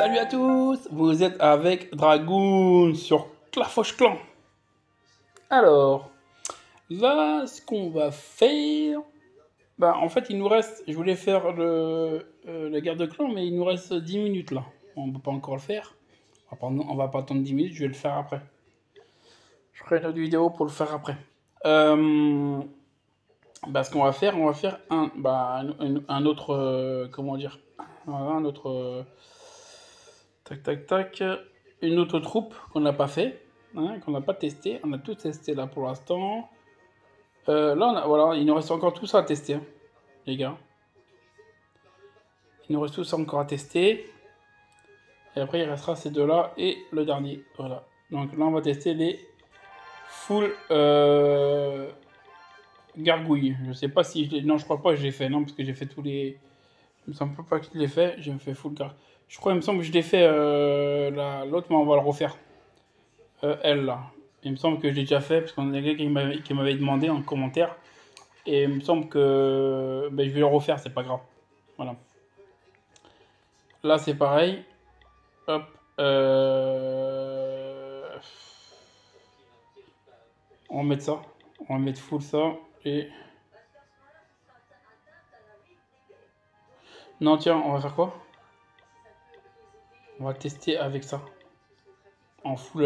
Salut à tous, vous êtes avec Dragoon sur Clafoche Clan. Alors, là, ce qu'on va faire... Bah, en fait, il nous reste... Je voulais faire la guerre de clan, mais il nous reste 10 minutes, là. On ne peut pas encore le faire. On va pas attendre 10 minutes, je vais le faire après. Je ferai une autre vidéo pour le faire après. Bah, ce qu'on va faire un autre... comment dire? Voilà, un autre... tac, tac, tac. Une autre troupe qu'on n'a pas fait, hein, qu'on n'a pas testé. On a tout testé là pour l'instant. Là, voilà, il nous reste encore tout ça à tester, hein, les gars. Il nous reste tout ça encore à tester. Et après, il restera ces deux-là et le dernier. Voilà. Donc là, on va tester les full gargouilles. Je sais pas si je les... Non, je crois pas que je l'ai fait. Non, parce que j'ai fait tous les... Il me semble pas que je l'ai fait. J'ai fait full gargouille. Je crois, il me semble que je l'ai fait l'autre, mais on va le refaire. Elle, là. Il me semble que je l'ai déjà fait, parce qu'on a quelqu'un qui m'avait demandé en commentaire. Et il me semble que ben, je vais le refaire, c'est pas grave. Voilà. Là, c'est pareil. Hop. On va mettre ça. On va mettre full ça. Et... Non, tiens, on va faire quoi? On va tester avec ça. En full...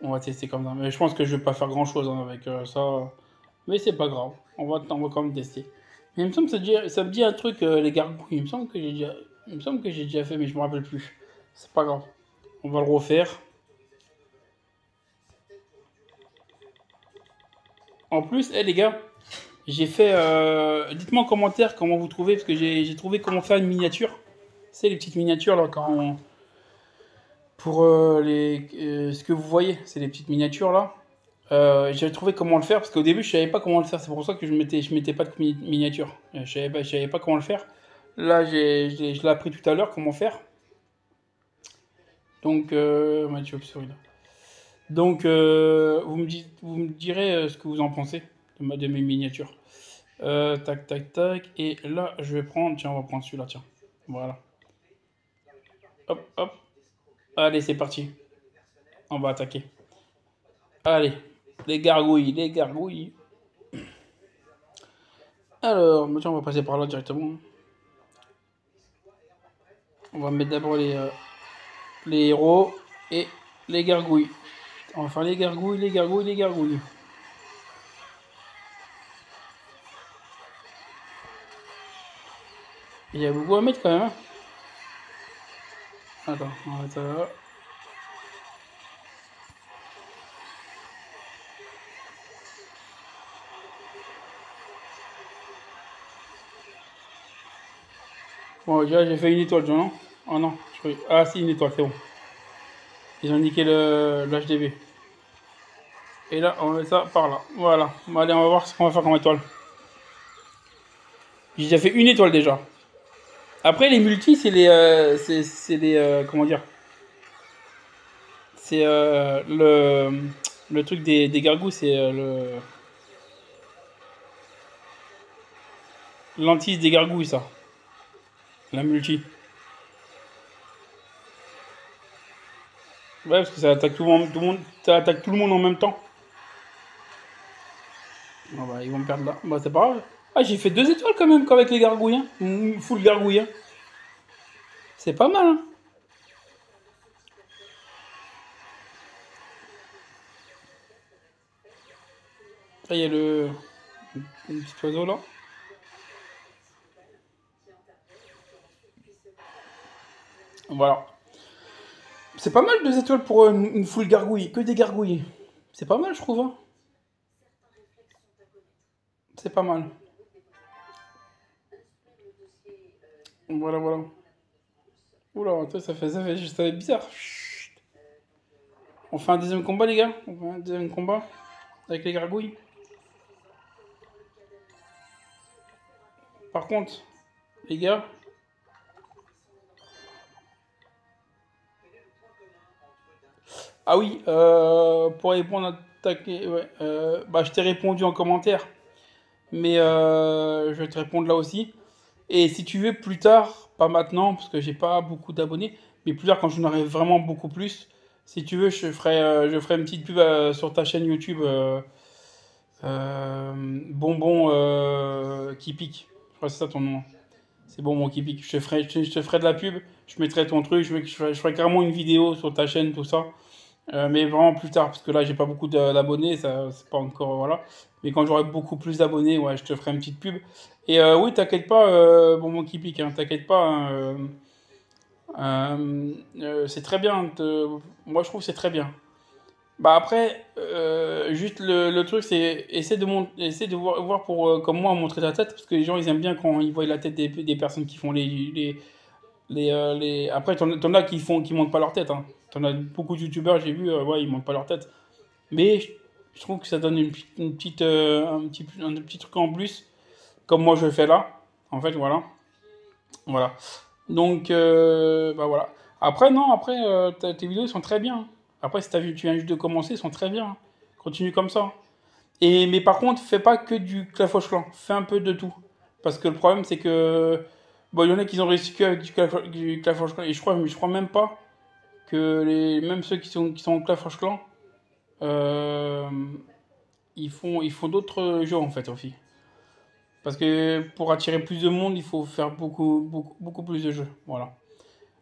on va tester comme ça. Mais je pense que je vais pas faire grand-chose hein, avec ça. Mais c'est pas grave. On va quand même tester. Mais il me semble que ça me dit un truc, les gargouilles. Il me semble que j'ai déjà fait, mais je me rappelle plus. C'est pas grave. On va le refaire. En plus, les gars, j'ai fait... dites-moi en commentaire comment vous trouvez, parce que j'ai trouvé comment faire une miniature. C'est les petites miniatures, là, pour ce que vous voyez, c'est les petites miniatures, là. J'ai trouvé comment le faire, parce qu'au début, je savais pas comment le faire. C'est pour ça que je mettais pas de miniature. Je savais pas comment le faire. Là, je l'ai appris tout à l'heure, comment faire. Donc, Mathieu souris là. Donc, vous me direz ce que vous en pensez de mes miniatures. Tac, tac, tac. Et là, je vais prendre... Tiens, on va prendre celui-là, tiens. Voilà. Hop, hop. Allez, c'est parti. On va attaquer. Allez. Les gargouilles, les gargouilles. Alors, tiens, on va passer par là directement. On va mettre d'abord les héros et les gargouilles. On va faire les gargouilles, les gargouilles, les gargouilles. Il y a beaucoup à mettre quand même. Hein. Attends, on va mettre ça là. Bon, déjà j'ai fait une étoile, non? Oh non, ah si, une étoile, c'est bon. Ils ont indiqué l'HDB. Et là, on va mettre ça par là. Voilà. Bon, allez, on va voir ce qu'on va faire comme étoile. J'ai déjà fait une étoile déjà. Après, les multis, c'est les comment dire? C'est le truc des gargouilles, c'est l'antise des gargouilles, ça. La multi. Ouais, parce que ça attaque ça attaque tout le monde en même temps. Ah bah, ils vont me perdre là. Bah, c'est pas grave. Ah, j'ai fait 2 étoiles quand même, qu'avec les gargouilles. Hein. Full gargouille. Hein. C'est pas mal. Hein. Là, il y a le petit oiseau là. Voilà. C'est pas mal 2 étoiles pour une full gargouille. Que des gargouilles. C'est pas mal, je trouve. Hein. C'est pas mal. Voilà, voilà. Oula, toi, ça fait bizarre. Chut. On fait un deuxième combat, les gars. On fait un deuxième combat avec les gargouilles. Par contre, les gars, ah oui, pour répondre à ouais, bah, je t'ai répondu en commentaire, mais je vais te répondre là aussi. Et si tu veux, plus tard, pas maintenant, parce que j'ai pas beaucoup d'abonnés, mais plus tard, quand j'en aurai vraiment beaucoup plus, si tu veux, je ferai une petite pub sur ta chaîne YouTube Bonbon qui pique. Je crois que c'est ça ton nom. C'est Bonbon qui pique. Je te ferai de la pub, je mettrai ton truc, je ferai carrément une vidéo sur ta chaîne, tout ça. Mais vraiment plus tard, parce que là, j'ai pas beaucoup d'abonnés, ça, c'est pas encore, voilà. Mais quand j'aurai beaucoup plus d'abonnés, ouais, je te ferai une petite pub. Et oui, t'inquiète pas, Bonbon qui pique, hein, t'inquiète pas, hein, c'est très bien. Moi, je trouve que c'est très bien. Bah après, juste le truc, c'est essaie de voir pour, comme moi, montrer ta tête, parce que les gens, ils aiment bien quand ils voient la tête des personnes qui font les... Après, t'en as qui montent pas leur tête, hein. T'en as beaucoup de youtubeurs, j'ai vu, ouais, ils montent pas leur tête. Mais je trouve que ça donne un petit truc en plus, comme moi je fais là. En fait, voilà. Voilà. Donc, bah voilà. Après, non, après, tes vidéos sont très bien. Après, si tu viens juste de commencer, ils sont très bien. Continue comme ça. Mais par contre, fais pas que du Clash Clan. Fais un peu de tout. Parce que le problème, c'est que. Bon, il y en a qui ont réussi que avec du Clash Clan. Et je crois même pas que même ceux qui sont au Clash Clan, euh, ils font d'autres jeux en fait aussi. Parce que pour attirer plus de monde, il faut faire beaucoup plus de jeux. Voilà.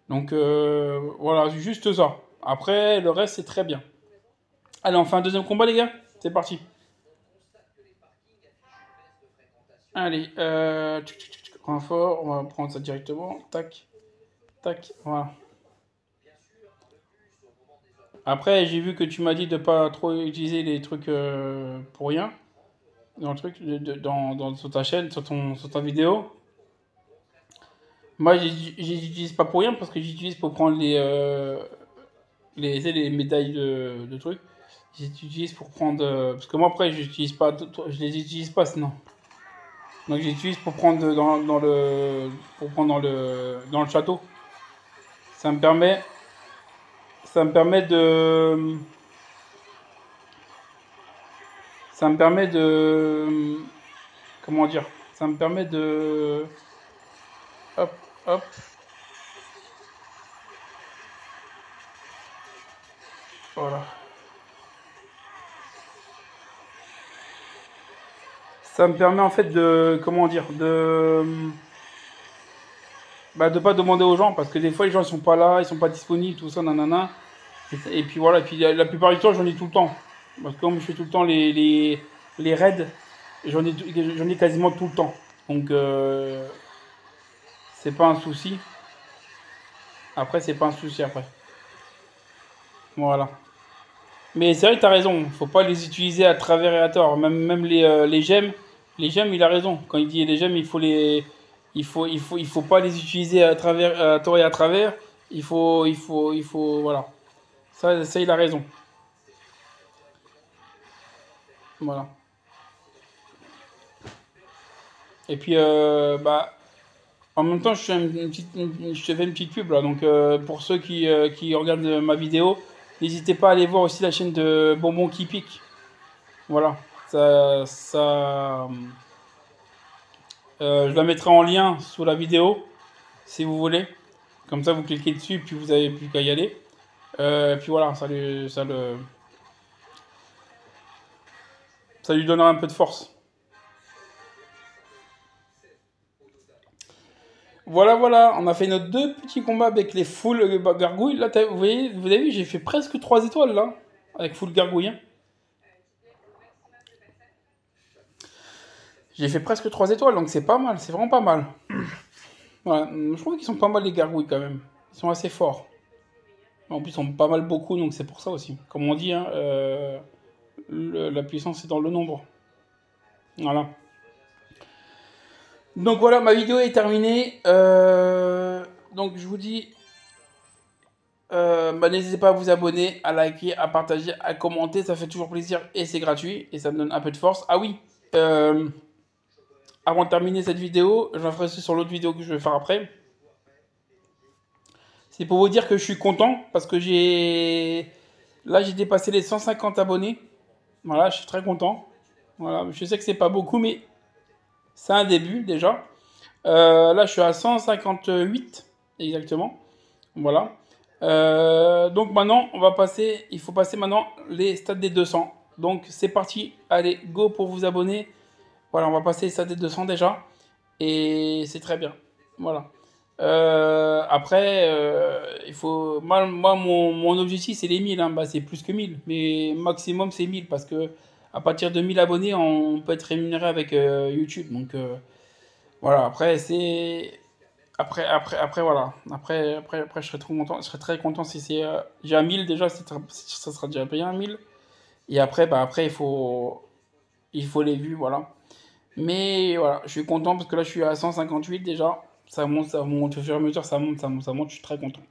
Donc voilà, juste ça. Après, le reste, c'est très bien. Allez, on fait un deuxième combat, les gars. C'est parti. Allez, renfort, on va prendre ça directement. Tac, tac, voilà. Après, j'ai vu que tu m'as dit de pas trop utiliser les trucs pour rien. Dans le truc, sur ta chaîne, sur ta vidéo. Moi, j'utilise pas pour rien parce que j'utilise pour prendre tu sais, les médailles de trucs. J'utilise pour prendre. Parce que moi, après, j'utilise pas, je les utilise pas sinon. Donc, j'utilise pour prendre pour prendre dans le château. Ça me permet, ça me permet de, ça me permet de, comment dire, ça me permet de, hop, hop, voilà. Ça me permet en fait de, comment dire, de pas demander aux gens parce que des fois les gens ils sont pas là, ils sont pas disponibles, tout ça, nanana. Et puis voilà, et puis la plupart du temps j'en ai tout le temps. Parce que comme je fais tout le temps les raids, j'en ai quasiment tout le temps. Donc c'est pas un souci. Après, c'est pas un souci après. Voilà. Mais c'est vrai que t'as raison, faut pas les utiliser à travers et à tort. Même les gemmes, il a raison. Quand il dit les gemmes, il faut pas les utiliser à travers, à tort et à travers. Voilà. Ça, il a raison. Voilà. Et puis, en même temps, je te fais une petite pub là. Donc, pour ceux qui regardent ma vidéo, n'hésitez pas à aller voir aussi la chaîne de Bonbon qui pique. Voilà. Je la mettrai en lien sous la vidéo, si vous voulez. Comme ça, vous cliquez dessus, puis vous avez plus qu'à y aller. Puis voilà, ça lui donnera un peu de force. Voilà, voilà, on a fait nos deux petits combats avec les full gargouilles. Là, vous avez vu, j'ai fait presque 3 étoiles là, avec full gargouille, hein. J'ai fait presque 3 étoiles, donc c'est pas mal, c'est vraiment pas mal. Voilà, je trouve qu'ils sont pas mal les gargouilles quand même. Ils sont assez forts. En plus, ils sont pas mal beaucoup, donc c'est pour ça aussi. Comme on dit, hein, la puissance est dans le nombre. Voilà. Donc voilà, ma vidéo est terminée. Donc je vous dis, n'hésitez pas à vous abonner, à liker, à partager, à commenter. Ça fait toujours plaisir et c'est gratuit et ça me donne un peu de force. Ah oui, avant de terminer cette vidéo, j'en ferai aussi sur l'autre vidéo que je vais faire après. C'est pour vous dire que je suis content parce que là j'ai dépassé les 150 abonnés. Voilà, je suis très content. Voilà, je sais que c'est pas beaucoup, mais c'est un début déjà. Là, je suis à 158, exactement. Voilà. Donc maintenant, il faut passer maintenant les stades des 200. Donc c'est parti, allez, go pour vous abonner. Voilà, on va passer les stades des 200 déjà. Et c'est très bien. Voilà. Après, il faut. Moi, mon objectif, c'est les 1000, hein. Bah, c'est plus que 1000. Mais maximum, c'est 1000. Parce que à partir de 1000 abonnés, on peut être rémunéré avec YouTube. Donc voilà, après, c'est. Après, voilà. Après, je serais trop content. Je serais très content si c'est. J'ai un 1000 déjà, ça sera déjà payé un 1000. Et après, bah, après, il faut les vues, voilà. Mais voilà, je suis content parce que là, je suis à 158 déjà. Ça monte, au fur et à mesure, ça monte, ça monte, ça monte. Je suis très content.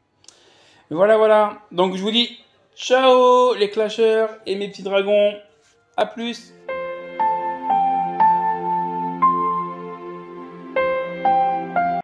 Mais voilà, voilà. Donc, je vous dis ciao les clashers et mes petits dragons. À plus.